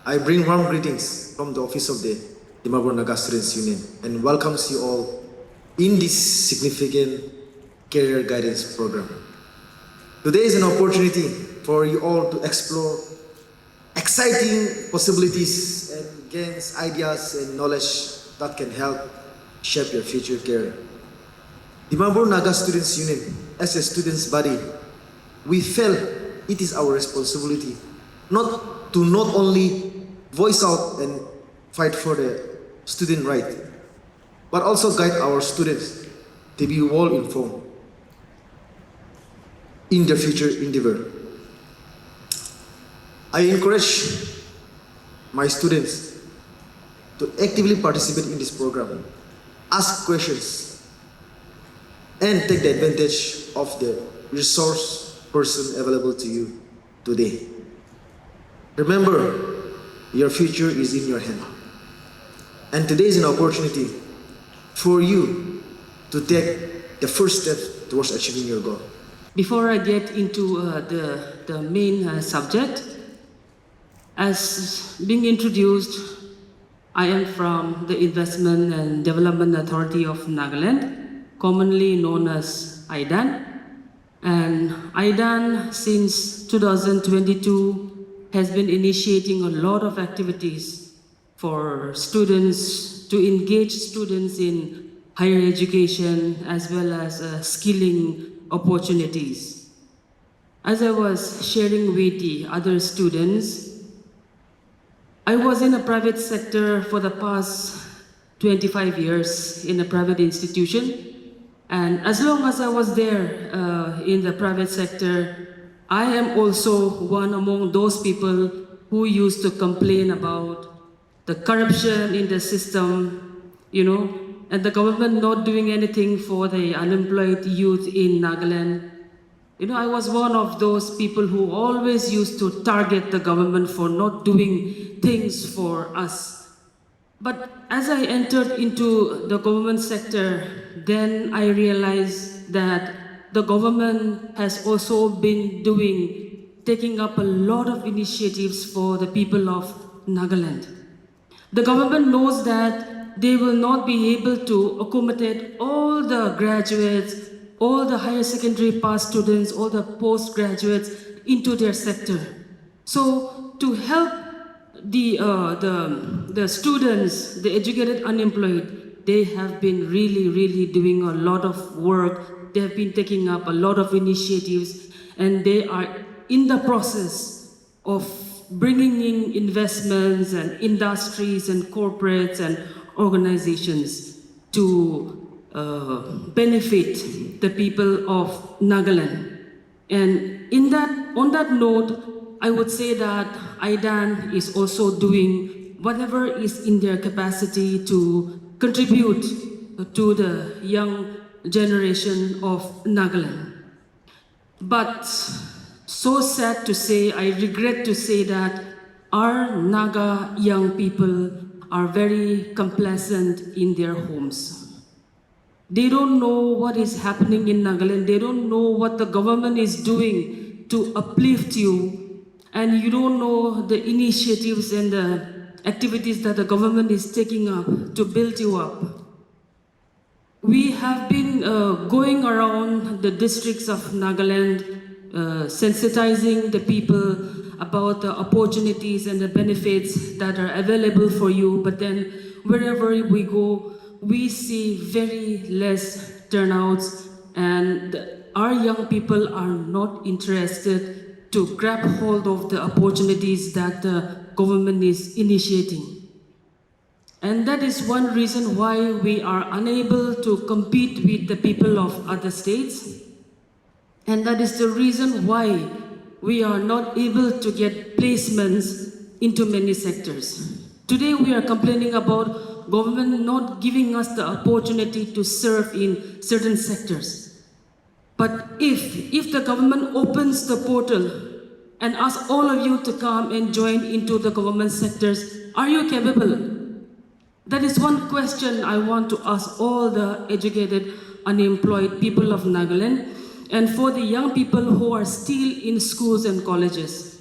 I bring warm greetings from the office of the Dimapur Naga Students Union and welcomes you all in this significant career guidance program. Today is an opportunity for you all to explore exciting possibilities and gain ideas and knowledge that can help shape your future career. Dimapur Naga Students Union, as a students' body, we felt it is our responsibility not only voice out and fight for the student right, but also guide our students to be well informed in their future endeavor. I encourage my students to actively participate in this program, ask questions, and take the advantage of the resource person available to you today. Remember, your future is in your hand. And today is an opportunity for you to take the first step towards achieving your goal. Before I get into the main subject, as being introduced, I am from the Investment and Development Authority of Nagaland, commonly known as IDAN. And IDAN, since 2022, has been initiating a lot of activities for students to engage students in higher education as well as skilling opportunities. As I was sharing with the other students, I was in a private sector for the past 25 years in a private institution. And as long as I was there in the private sector, I am also one among those people who used to complain about the corruption in the system, and the government not doing anything for the unemployed youth in Nagaland. I was one of those people who always used to target the government for not doing things for us. But as I entered into the government sector, then I realized that the government has also been taking up a lot of initiatives for the people of Nagaland. The government knows that they will not be able to accommodate all the graduates, all the higher secondary pass students, all the postgraduates into their sector. So to help the students, the educated unemployed, they have been really doing a lot of work. They have been taking up a lot of initiatives, and they are in the process of bringing in investments and industries and corporates and organizations to benefit the people of Nagaland. And on that note, I would say that IDAN is also doing whatever is in their capacity to contribute to the young generation of Nagaland. But so sad to say, I regret to say that our Naga young people are very complacent in their homes. They don't know what is happening in Nagaland. They don't know what the government is doing to uplift you. And you don't know the initiatives and the activities that the government is taking up to build you up. We have been going around the districts of Nagaland, sensitizing the people about the opportunities and the benefits that are available for you. But then wherever we go, we see very less turnouts, and our young people are not interested to grab hold of the opportunities that the government is initiating. And that is one reason why we are unable to compete with the people of other states. And that is the reason why we are not able to get placements into many sectors. Today we are complaining about government not giving us the opportunity to serve in certain sectors. But if the government opens the portal and asks all of you to come and join into the government sectors, are you capable? That is one question I want to ask all the educated, unemployed people of Nagaland, and for the young people who are still in schools and colleges.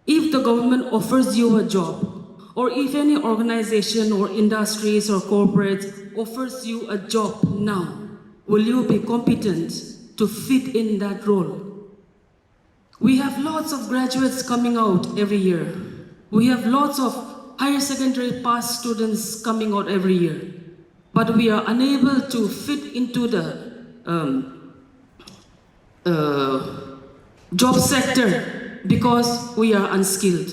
If the government offers you a job, or if any organization or industries or corporates offers you a job now, will you be competent to fit in that role? We have lots of graduates coming out every year. We have lots of higher secondary pass students coming out every year. But we are unable to fit into the job sector because we are unskilled.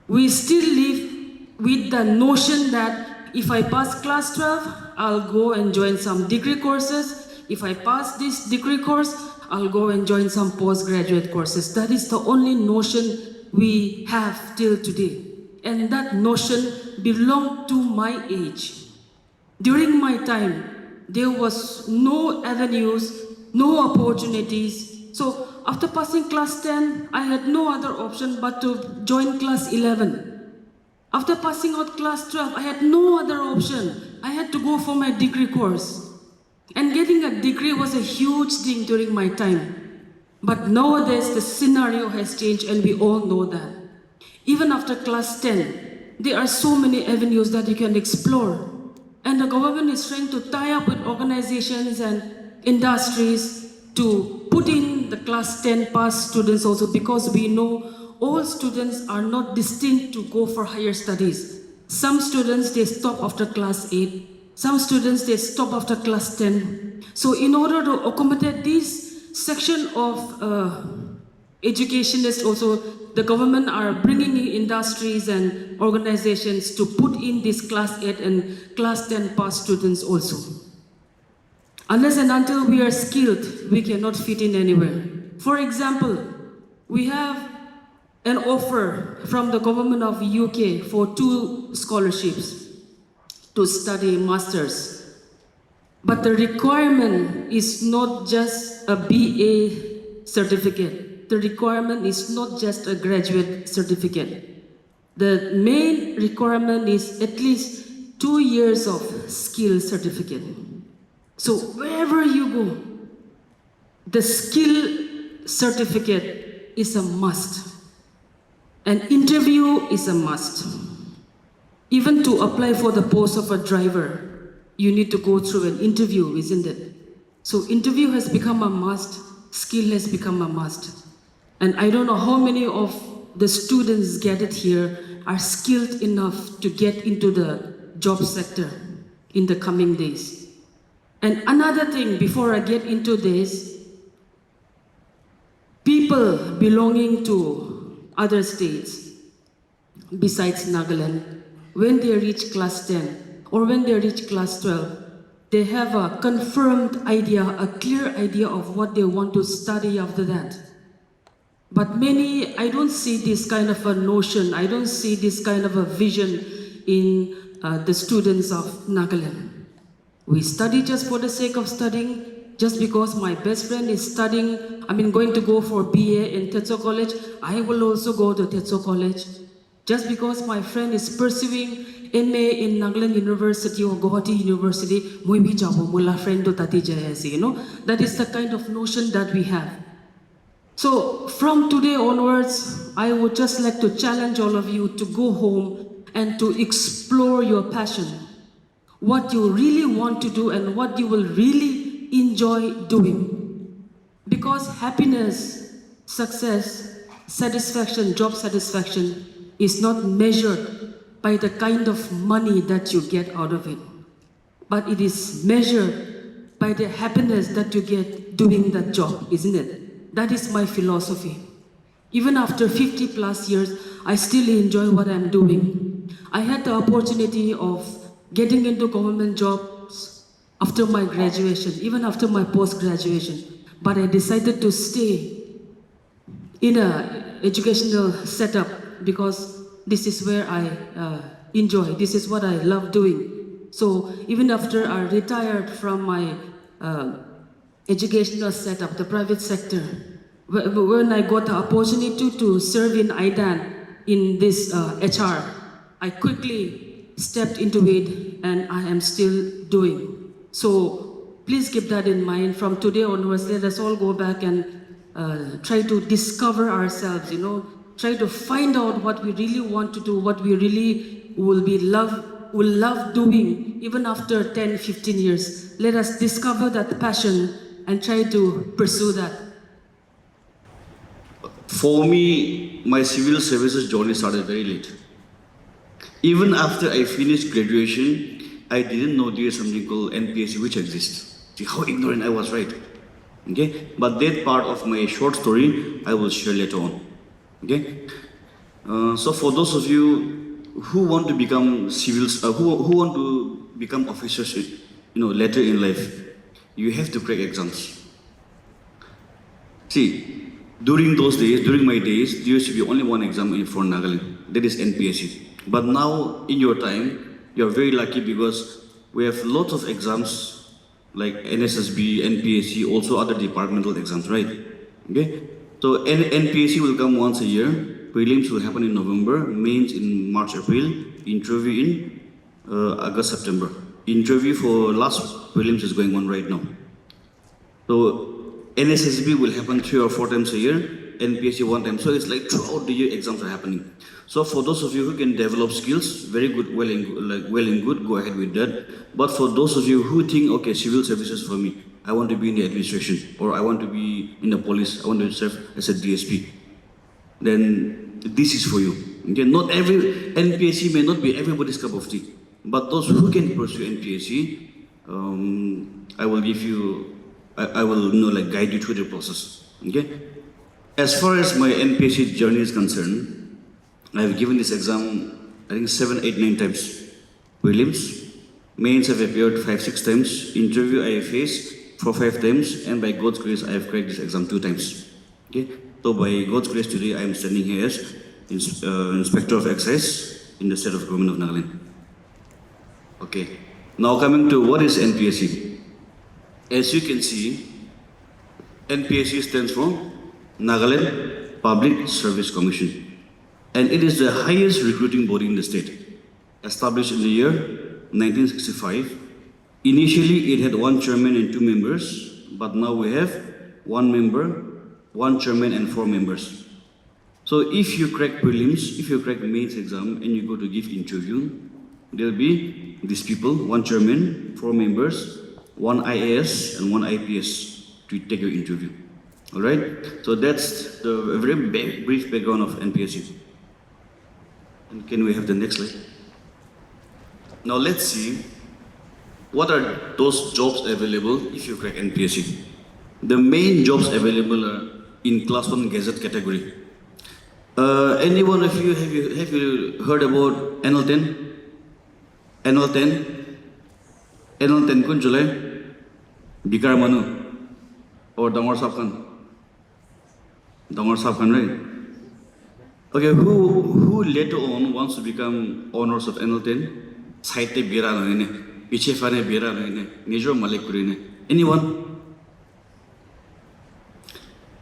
We still live with the notion that if I pass class 12, I'll go and join some degree courses. If I pass this degree course, I'll go and join some postgraduate courses. That is the only notion we have till today. And that notion belonged to my age. During my time, there was no avenues, no opportunities. So after passing class 10, I had no other option but to join class 11. After passing out class 12, I had no other option. I had to go for my degree course. And getting a degree was a huge thing during my time. But nowadays, the scenario has changed and we all know that. Even after class 10, there are so many avenues that you can explore. And the government is trying to tie up with organizations and industries to put in the class 10 pass students also, because we know all students are not destined to go for higher studies. Some students, they stop after class 8. Some students, they stop after class 10. So in order to accommodate this section of educationists also, the government are bringing in industries and organizations to put in this class 8 and class 10 pass students also. Unless and until we are skilled, we cannot fit in anywhere. For example, we have an offer from the government of UK for 2 scholarships to study masters. But the requirement is not just a BA certificate. The requirement is not just a graduate certificate. The main requirement is at least 2 years of skill certificate. So wherever you go, the skill certificate is a must. An interview is a must. Even to apply for the post of a driver, you need to go through an interview, isn't it? So interview has become a must, skill has become a must. And I don't know how many of the students gathered here are skilled enough to get into the job sector in the coming days. And another thing, before I get into this, people belonging to other states besides Nagaland, when they reach class 10 or when they reach class 12, they have a confirmed idea, a clear idea of what they want to study after that. But many, I don't see this kind of a notion, I don't see this kind of a vision in the students of Nagaland. We study just for the sake of studying, just because my best friend is studying, going to go for BA in Tetso College, I will also go to Tetso College. Just because my friend is pursuing MA in Nagaland University or Guwahati University, that is the kind of notion that we have. So from today onwards, I would just like to challenge all of you to go home and to explore your passion, what you really want to do and what you will really enjoy doing. Because happiness, success, satisfaction, job satisfaction is not measured by the kind of money that you get out of it, but it is measured by the happiness that you get doing that job, isn't it? That is my philosophy. Even after 50 plus years, I still enjoy what I'm doing. I had the opportunity of getting into government jobs after my graduation, even after my post-graduation, but I decided to stay in an educational setup because this is where I enjoy, this is what I love doing. So even after I retired from my educational setup, the private sector, when I got the opportunity to serve in IDAN in this HR, I quickly stepped into it and I am still doing. So please keep that in mind. From today onwards, let us all go back and try to discover ourselves, try to find out what we really want to do, what we really will love doing even after 10, 15 years. Let us discover that passion and try to pursue that. For me, my civil services journey started very late. Even after I finished graduation, I didn't know there is something called NPSC which exists. See how ignorant I was, right? Okay, but that part of my short story I will share later on. Okay, so for those of you who want to become civils, who want to become officers, later in life, you have to crack exams. See, during my days, there used to be only one exam for Nagaland, that is NPSC. But now, in your time, you are very lucky because we have lots of exams like NSSB, NPSC, also other departmental exams, right? Okay? So NPSC will come once a year, prelims will happen in November, mains in March, April, interview in August, September. Interview for last prelims is going on right now. So NSSB will happen 3 or 4 times a year, NPSC 1 time. So it's like throughout the year exams are happening. So for those of you who can develop skills, very good, well and good, go ahead with that. But for those of you who think, okay, civil services for me, I want to be in the administration, or I want to be in the police, I want to serve as a DSP, then this is for you. Okay, not every NPSC may not be everybody's cup of tea, but those who can pursue NPSC, I will give you. I will guide you through the process. Okay. As far as my NPSC journey is concerned, I have given this exam I think 7, 8, 9 times. Prelims, mains have appeared 5, 6 times. Interview I have faced 4, 5 times, and by God's grace I have cracked this exam 2 times. Okay. So by God's grace today I am standing here as Inspector of Excise in the state of government of Nagaland. Okay. Now coming to what is NPSC. As you can see, NPSC stands for Nagaland Public Service Commission, and it is the highest recruiting body in the state. Established in the year 1965, initially it had 1 chairman and 2 members, but now we have 1 member, 1 chairman and 4 members. So if you crack prelims, if you crack mains exam and you go to give interview, there will be these people, 1 chairman, 4 members, 1 IAS and 1 IPS to take your interview. Alright? So that's the very brief background of NPSC. And can we have the next slide? Now let's see what are those jobs available if you crack NPSC. The main jobs available are in Class 1 Gazette category. Any one of you, have you heard about NL10? NL10? NL10 kun July? Bikar Manu or Damar Sapkan? Damar Sapkan, right? Okay, who later on wants to become honors of NL10? Saite Bira Lane, Pichefane Bira Lane, Nijor Malik Kurine. Anyone?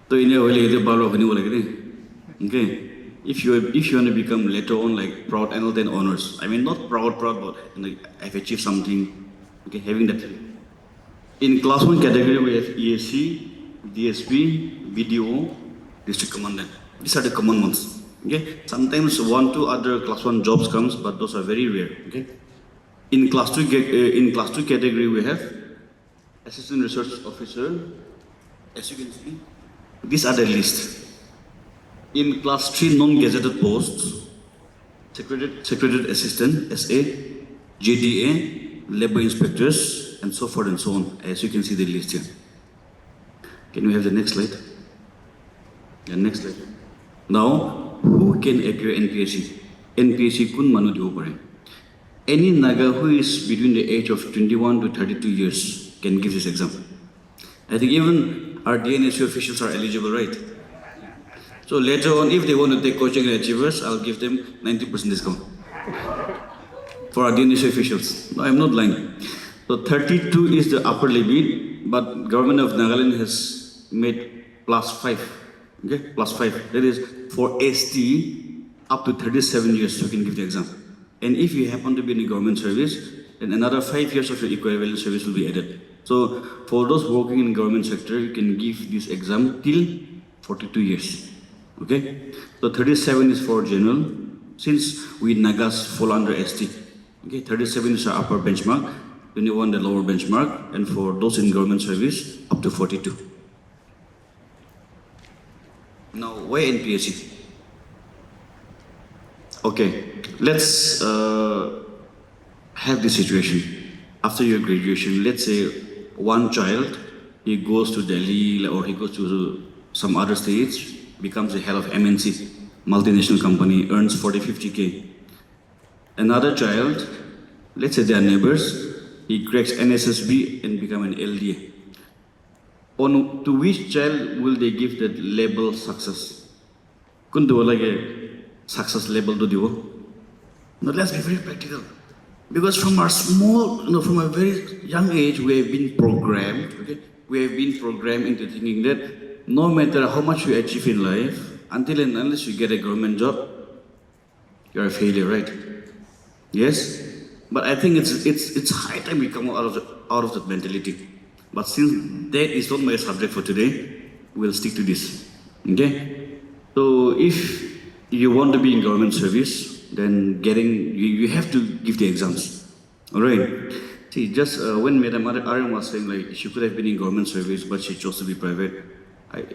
So in a way, the bar of okay. If you want to become later on like proud NL10 honors, I mean not proud, but I've achieved something. Okay, having that. In Class 1 category, we have ESC, DSP, BDO, District Commandant. These are the common ones. Okay. Sometimes 1, 2 other Class 1 jobs comes, but those are very rare. Okay. In Class 2 category, we have Assistant Research Officer. As you can see, these are the list. In Class 3 non-gazetted posts, Secretariat Assistant, SA, JDA, Labor Inspectors, and so forth and so on, as you can see the list here. Can we have the next slide? The next slide. Now, who can appear NPSC? NPSC kun manu dibo pare. Any Naga who is between the age of 21 to 32 years can give this exam. I think even our DNSU officials are eligible, right? So later on, if they want to take coaching and achievers, I'll give them 90% discount for our DNSU officials. No, I'm not lying. So 32 is the upper limit, but government of Nagaland has made +5. Okay, +5. That is for ST up to 37 years you can give the exam. And if you happen to be in the government service, then another 5 years of your equivalent service will be added. So for those working in the government sector, you can give this exam till 42 years. Okay? So 37 is for general. Since we Nagas fall under ST, okay, 37 is our upper benchmark, 21 the lower benchmark, and for those in government service, up to 42. Now, why NPSC? Okay, let's have this situation. After your graduation, let's say one child, he goes to Delhi or he goes to some other states, becomes the head of MNC, multinational company, earns 40, 50K. Another child, let's say they are neighbors, he cracks NSSB and become an LDA. To which child will they give that label success? Couldn't do like a success label to do. Now let's be very practical. Because from our from a very young age, we have been programmed, okay? We have been programmed into thinking that no matter how much you achieve in life, until and unless you get a government job, you're a failure, right? Yes? But I think it's high time we come out of that mentality. But since that is not my subject for today, we'll stick to this. Okay? So if you want to be in government service, then you have to give the exams. Alright? See, just when Madam Aryan was saying like she could have been in government service, but she chose to be private,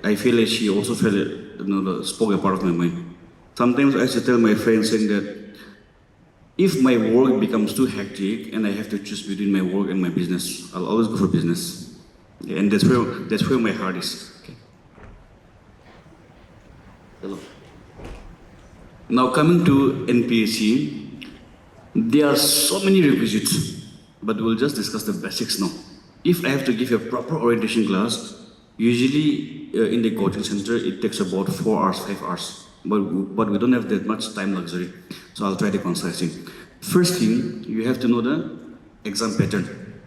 I feel like she also spoke a part of my mind. Sometimes I used to tell my friends saying that if my work becomes too hectic and I have to choose between my work and my business, I'll always go for business. Okay, and that's where my heart is. Okay. Hello. Now coming to NPSC, there are so many requisites, but we'll just discuss the basics now. If I have to give a proper orientation class, usually in the coaching center it takes about 4 hours, 5 hours. But we don't have that much time luxury. So I'll try the concising. First thing, you have to know the exam pattern.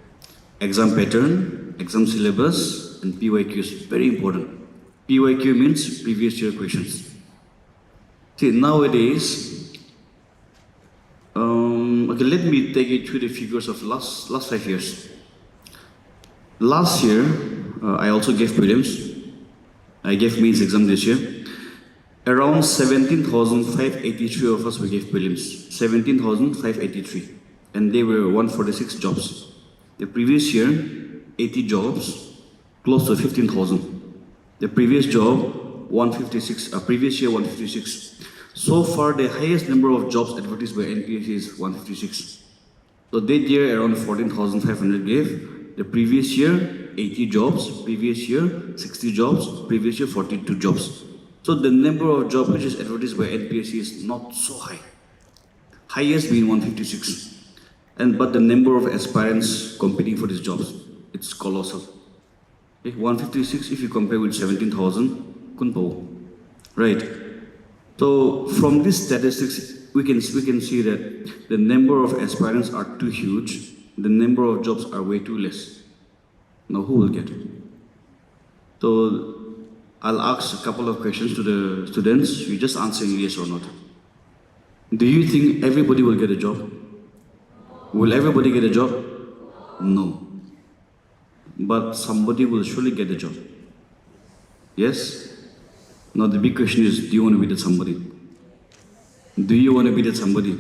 Exam pattern, exam syllabus, and PYQs. Very important. PYQ means previous year questions. See, nowadays, okay, let me take you through the figures of last 5 years. Last year, I also gave prelims. I gave mains exam this year. Around 17,583 of us we gave prelims. 17,583. And they were 146 jobs. The previous year, 80 jobs, close to 15,000. The previous job, 156. Previous year, 156. So far, the highest number of jobs advertised by NPSC is 156. So that year, around 14,500 gave. The previous year, 80 jobs. Previous year, 60 jobs. Previous year, 42 jobs. So the number of jobs which is advertised by NPSC is not so high. Highest being 156. But the number of aspirants competing for these jobs, it's colossal. Okay, 156 if you compare with 17,000, kunpo. Right. So from these statistics, we can see that the number of aspirants are too huge, the number of jobs are way too less. Now who will get it? So I'll ask a couple of questions to the students. You just answer yes or not. Do you think everybody will get a job? Will everybody get a job? No. But somebody will surely get a job. Yes? Now the big question is, do you want to be that somebody? Do you want to be that somebody?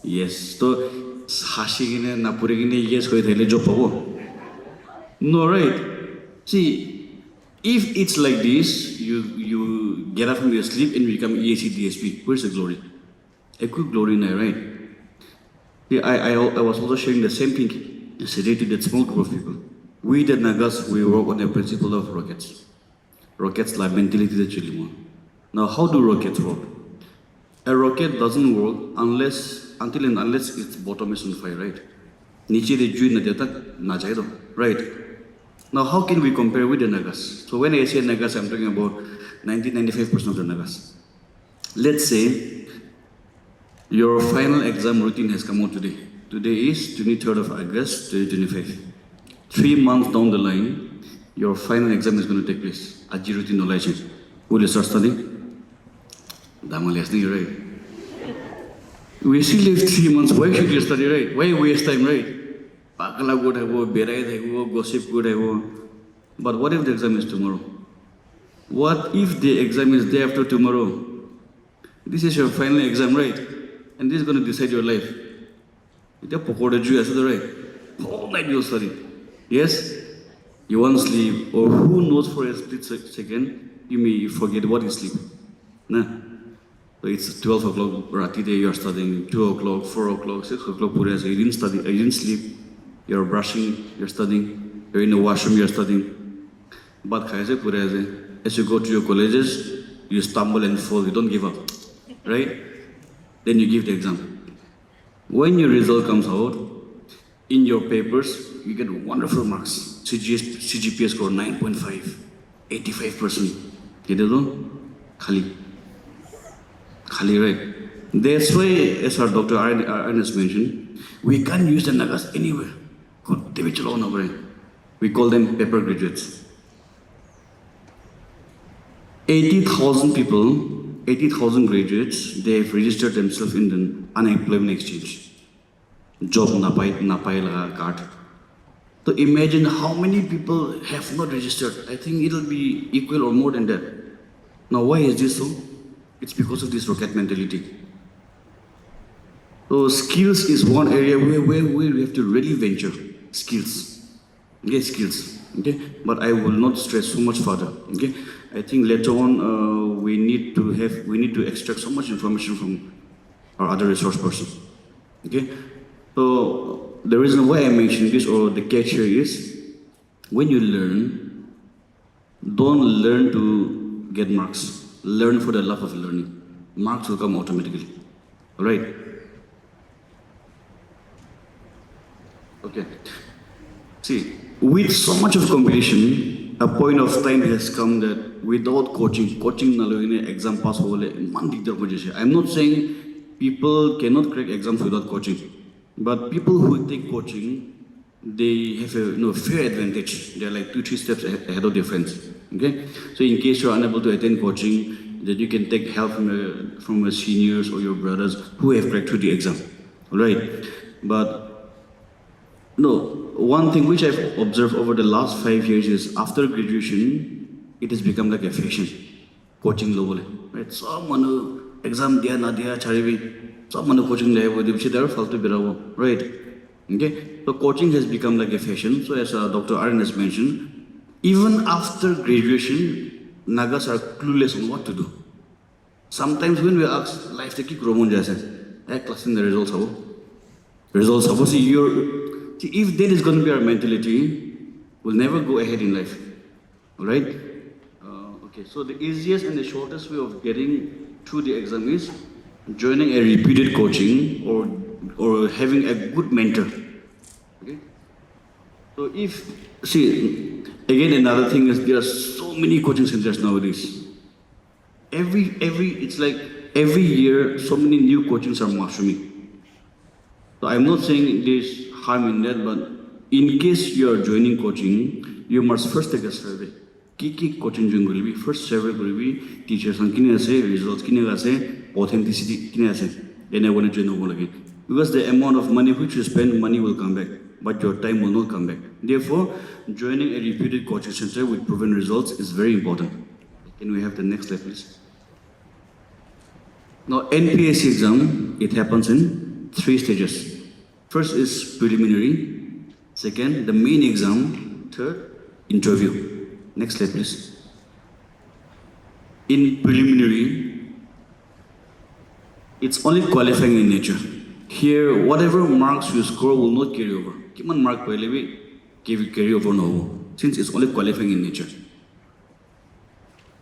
Yes. So, hashigine, napurigine, yes, go ahead, job pavo. No, right? See, if it's like this, you get up from your sleep and become EAC DSP. Where's the glory? A good glory now, right? See, I was also sharing the same thing yesterday to that small group of people. We, the Nagas, we work on the principle of rockets. Rockets like mentality that you want. Now, how do rockets work? A rocket doesn't work until and unless its bottom is on fire, right? Niche de juin na jaido, right? Now, how can we compare with the Nagas? So when I say Nagas, I'm talking about 95% of the Nagas. Let's say your final exam routine has come out today. Today is 23rd of August, 2025. 3 months down the line, your final exam is going to take place. Aji routine knowledge. Will you start studying? Right? We still live 3 months. Why should you study, right? Why waste time, right? Pakala good hai wo, berai hai wo, gossip good hai wo. But what if the exam is tomorrow? What if the exam is day after tomorrow? This is your final exam, right? And this is going to decide your life. It's a pokoda ju as right? All night you study. Yes? You won't sleep, or who knows for a split second, you may forget what is sleep. Nah. So it's 12 o'clock, rati day you're studying, 2 o'clock, 4 o'clock, 6 o'clock, pura you didn't study, you didn't sleep, you're brushing, you're studying, you're in the washroom, you're studying. But as you go to your colleges, you stumble and fall, you don't give up, right? Then you give the exam. When your result comes out, in your papers, you get wonderful marks. CGPA score 9.5, 85%. You don't know? Khali, right? That's why, as our Dr. Ernest mentioned, we can't use the Nagas anywhere. We call them paper graduates. 80,000 people, 80,000 graduates, they have registered themselves in the unemployment exchange. Job napai card. So imagine how many people have not registered. I think it'll be equal or more than that. Now why is this so? It's because of this rocket mentality. So skills is one area where we have to really venture. Skills. Okay, skills. Okay, but I will not stress so much further. Okay, I think later on we need to extract so much information from our other resource persons. Okay, so the reason why I mention this or the catch here is when you learn, don't learn to get marks. Learn for the love of learning. Marks will come automatically. All right. Okay. See, with so much of competition, a point of time has come that without coaching nalogine exam pass hole man dikdar ho jese. I'm not saying people cannot crack exams without coaching, but people who take coaching, they have a fair advantage. They're like 2-3 steps ahead of their friends. Okay, so in case you're unable to attend coaching, that you can take help from your seniors or your brothers who have cracked through the exam. All right, but no. One thing which I've observed over the last 5 years is after graduation, it has become like a fashion. Coaching level, right? Someone exam dia na dia charibi, someone coaching level there faltu birawo, right? Okay, so coaching has become like a fashion. So as Dr. Arun has mentioned, even after graduation, Nagas are clueless on what to do. Sometimes when we ask, life take Romon jaise, class in the results how? Results how? See, if that is going to be our mentality, we'll never go ahead in life. All right? Okay, so the easiest and the shortest way of getting through the exam is joining a repeated coaching or having a good mentor. Okay? So again, another thing is there are so many coaching centers nowadays. It's like every year, so many new coachings are mushrooming. So I'm not saying there's harm in that, but in case you are joining coaching, you must first take a survey. Ki coaching join koribi, first survey koribi, teachers on kine ase, results kine ase, authenticity kine ase. Then I want to join over again. Because the amount of money which you spend, money will come back, but your time will not come back. Therefore, joining a reputed coaching center with proven results is very important. Can we have the next slide, please? Now, NPSC exam, it happens in 3 stages. First is preliminary, second, the main exam, third, interview. Next slide, please. In preliminary, it's only qualifying in nature. Here, whatever marks you score will not carry over. Kiman mark carry over no, since it's only qualifying in nature.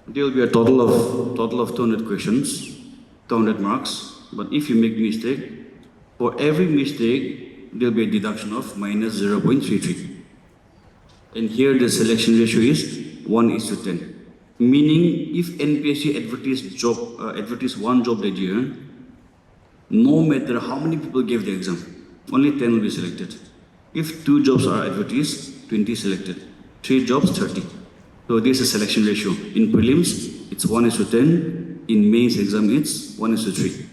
There will be a total of 200 questions, 200 marks. But if you make mistake, for every mistake, there will be a deduction of minus 0.33. And here the selection ratio is 1:10. Meaning, if NPSC advertised one job that year, no matter how many people gave the exam, only 10 will be selected. If 2 jobs are advertised, 20 selected. 3 jobs, 30. So this is a selection ratio. In prelims, it's 1:10. In mains exam, it's 1:3.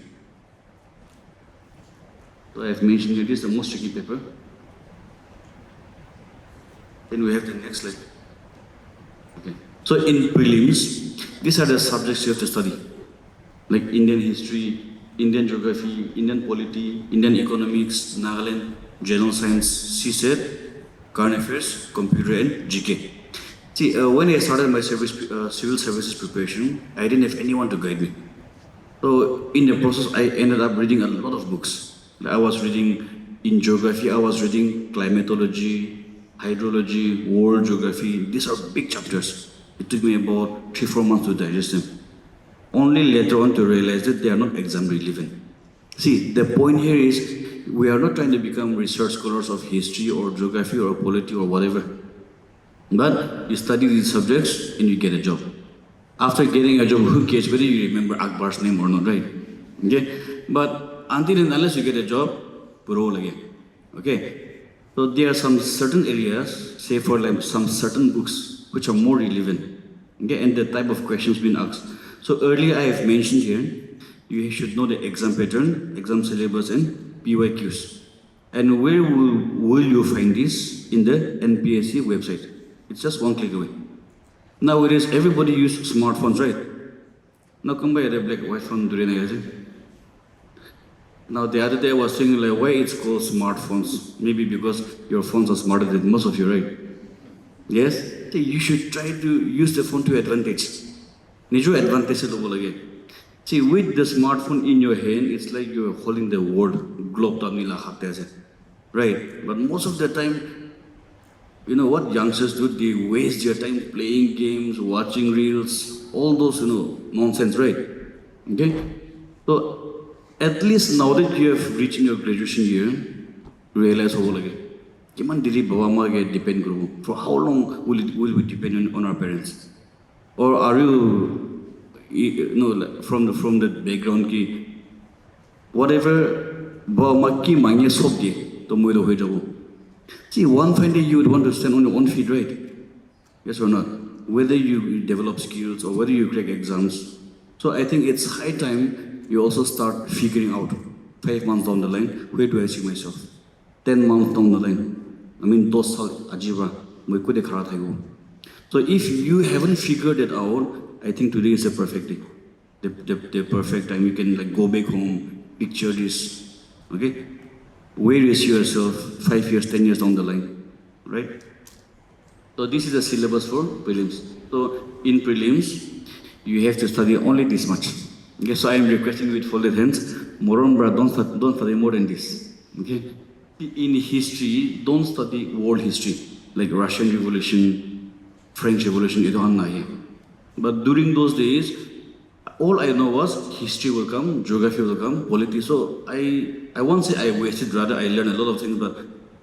So I have mentioned it is the most tricky paper. Then we have the next slide. Okay. So in prelims, these are the subjects you have to study, like Indian history, Indian geography, Indian polity, Indian economics, Nagaland, general science, CSET, current affairs, computer, and GK. See, when I started my civil services preparation, I didn't have anyone to guide me. So in the process, I ended up reading a lot of books. I was reading in geography, I was reading climatology, hydrology, world geography. These are big chapters. It took me about 3-4 months to digest them. Only later on to realize that they are not exam relevant. See, the point here is we are not trying to become research scholars of history or geography or polity or whatever. But you study these subjects and you get a job. After getting a job, who cares whether you remember Akbar's name or not, right? Okay? But until and unless you get a job, parole again. Okay? So there are some certain areas, say for like some certain books, which are more relevant. Okay? And the type of questions being asked. So earlier I have mentioned here, you should know the exam pattern, exam syllabus, and PYQs. And where will you find this? In the NPSC website. It's just one click away. Nowadays, everybody use smartphones, right? Now come by the black white phone during the Now the other day I was saying like why it's called smartphones. Maybe because your phones are smarter than most of you, right? Yes? So you should try to use the phone to advantage. Nijo advantage is again. See, with the smartphone in your hand, it's like you're holding the world globe right? But most of the time, you know what youngsters do? They waste their time playing games, watching reels, all those, nonsense, right? Okay? So, at least now that you have reached in your graduation year, realize how again. Kiman diri bawa ma ge depend guru. For how long will we depend on our parents? Or are you, from the background ki, whatever bawa ma ki mangye sob di, to muilo hoy jabo. See, one fine day you would want to stand on your own feet, right? Yes or not? Whether you develop skills or whether you crack exams. So I think it's high time you also start figuring out 5 months down the line, where do I see myself? 10 months down the line. I mean, so if you haven't figured it out, I think today is the perfect day. The perfect time you can like go back home, picture this, okay? Where you see yourself 5 years, 10 years down the line, right? So this is the syllabus for prelims. So in prelims, you have to study only this much. Okay, so I am requesting with folded hands, Moron, don't study more than this. Okay? In history, don't study world history, like Russian Revolution, French Revolution, but during those days, all I know was history will come, geography will come, polity. So I won't say I wasted, rather I learned a lot of things, but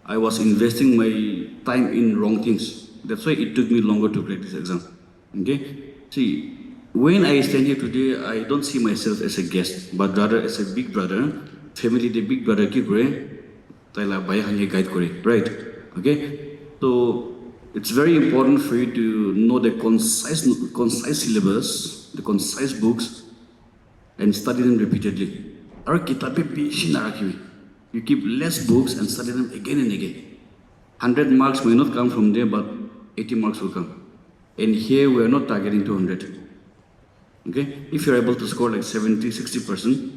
I was investing my time in wrong things. That's why it took me longer to crack this exam. Okay? See, when I stand here today, I don't see myself as a guest, but rather as a big brother. Family, the big brother ki kore, taila baya hanya guide kore, right? Okay? So it's very important for you to know the concise syllabus, the concise books, and study them repeatedly. Our kitabe beshi narakiwi. You keep less books and study them again and again. 100 marks may not come from there, but 80 marks will come. And here we are not targeting 200. Okay? If you're able to score like 70, 60%,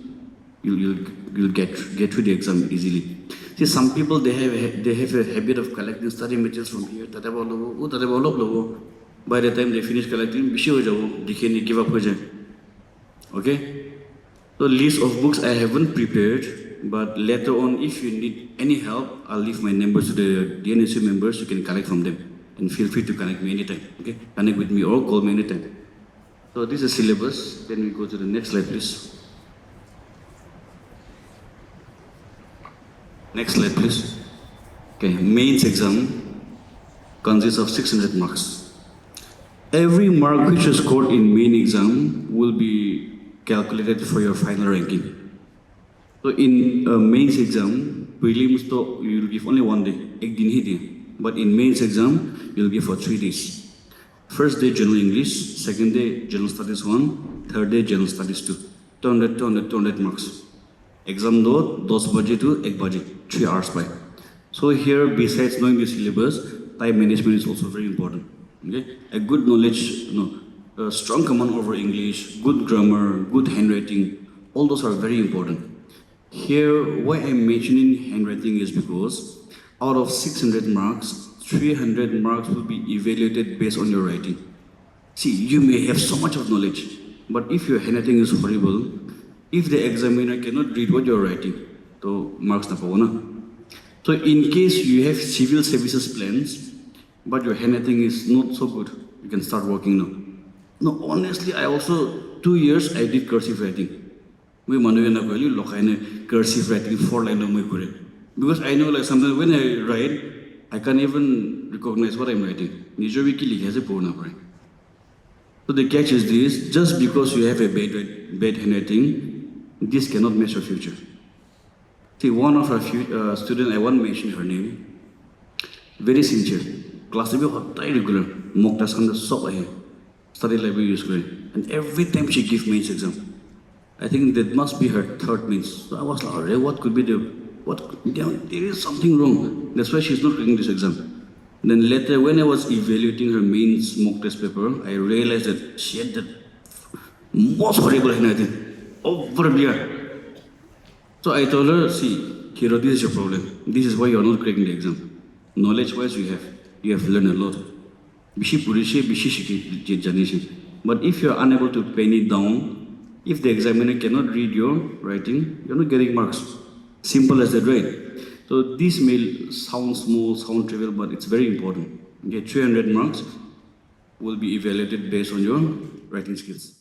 you'll get through the exam easily. See, some people they have a habit of collecting study materials from here. By the time they finish collecting, they can give up. Okay? So list of books I haven't prepared, but later on, if you need any help, I'll leave my numbers to the DNSU members. You can collect from them, and feel free to connect me anytime. Okay? Connect with me or call me anytime. So this is syllabus. Then we go to the next slide, please. Next slide, please. Okay, mains exam consists of 600 marks. Every mark which you scored in main exam will be calculated for your final ranking. So in a mains exam, prelims you will give only 1 day, but in mains exam, you will give for 3 days. First day general English, second day general studies 1, third day general studies 2. 200 marks. Exam 10 baje to 1 baje, 3 hours by. So here, besides knowing the syllabus, time management is also very important. Okay, a good knowledge, a strong command over English, good grammar, good handwriting, all those are very important. Here, why I'm mentioning handwriting is because out of 600 marks, 300 marks will be evaluated based on your writing. See, you may have so much of knowledge, but if your handwriting is horrible, if the examiner cannot read what you're writing, so marks na na. So in case you have civil services plans, but your handwriting is not so good, you can start working now. No, honestly, I also 2 years I did cursive writing. We manuela value lokaine cursive writing 4 line of my career. Because I know like sometimes when I write, I can't even recognize what I'm writing. So the catch is this, just because you have a bad handwriting, this cannot mess your future. See, one of our students, I won't mention her name, very sincere. Class to be regular, mock test on the soap study library use and every time she gives mains exam. I think that must be her third means. So I was like, what could be there is something wrong. That's why she's not taking this exam. Then later, when I was evaluating her mains mock test paper, I realized that she had the most horrible handwriting over there. So I told her, see, Hiro, this is your problem. This is why you're not cracking the exam. Knowledge-wise, you have learned a lot. But if you're unable to pen it down, if the examiner cannot read your writing, you're not getting marks. Simple as that, right? So this may sound small, sound trivial, but it's very important. Okay, 300 marks will be evaluated based on your writing skills.